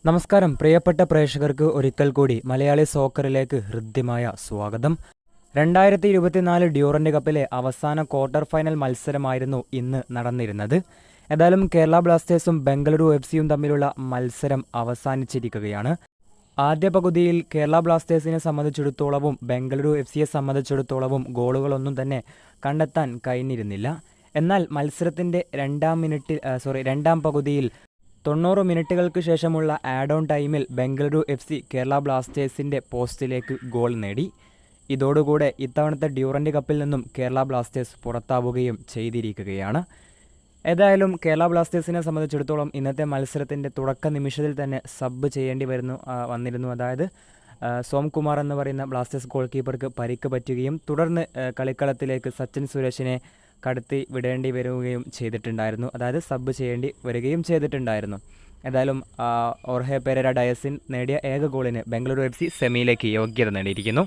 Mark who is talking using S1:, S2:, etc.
S1: നമസ്കാരം പ്രിയപ്പെട്ട പ്രേക്ഷകർക്ക് ഒരിക്കൽ കൂടി മലയാളി സോക്കറിലേക്ക് ഹൃദ്യമായ സ്വാഗതം. 2024 ഡ്യൂറന്റ് കപ്പിലെ അവസാന ക്വാർട്ടർ ഫൈനൽ മത്സരമായിരുന്നു ഇന്ന് നടന്നിരുന്നത്. ഏതായാലും കേരള ബ്ലാസ്റ്റേഴ്സും ബംഗളൂരു എഫ്.സിയും തമ്മിലുള്ള മത്സരം അവസാനിച്ചിരിക്കുകയാണ്. ആദ്യ പകുതിയിൽ കേരള ബ്ലാസ്റ്റേഴ്സിനെ സംബന്ധിച്ചിടത്തോളവും ബംഗളൂരു എഫ്.സിയെ സംബന്ധിച്ചിടത്തോളവും ഗോളുകളൊന്നും തന്നെ കണ്ടെത്താൻ കഴിഞ്ഞിരുന്നില്ല. എന്നാൽ മത്സരത്തിൻ്റെ രണ്ടാം പകുതിയിൽ 90 മിനിറ്റുകൾക്ക് ശേഷമുള്ള ആഡ് ഓൺ ടൈമിൽ ബംഗളൂരു എഫ്.സി കേരള ബ്ലാസ്റ്റേഴ്സിൻ്റെ പോസ്റ്റിലേക്ക് ഗോൾ നേടി. ഇതോടുകൂടെ ഇത്തവണത്തെ ഡ്യൂറന്റ് കപ്പിൽ നിന്നും കേരള ബ്ലാസ്റ്റേഴ്സ് പുറത്താവുകയും ചെയ്തിരിക്കുകയാണ്. ഏതായാലും കേരള ബ്ലാസ്റ്റേഴ്സിനെ സംബന്ധിച്ചിടത്തോളം ഇന്നത്തെ മത്സരത്തിൻ്റെ തുടക്ക നിമിഷത്തിൽ തന്നെ സബ് ചെയ്യേണ്ടി വന്നിരുന്നു. അതായത് സോംകുമാർ എന്ന് പറയുന്ന ബ്ലാസ്റ്റേഴ്സ് ഗോൾ കീപ്പർക്ക് പരിക്ക് പറ്റുകയും തുടർന്ന് കളിക്കളത്തിലേക്ക് സച്ചിൻ സുരേഷിനെ കടത്തി വിടേണ്ടി വരികയും ചെയ്തിട്ടുണ്ടായിരുന്നു. അതായത് സബ് ചെയ്യേണ്ടി വരികയും ചെയ്തിട്ടുണ്ടായിരുന്നു. ഏതായാലും ഓർഹെ പെരേര ഡയസിൻ നേടിയ ഏക ഗോളിന് ബംഗളൂരു എഫ്.സി സെമിയിലേക്ക് യോഗ്യത നേടിയിരിക്കുന്നു.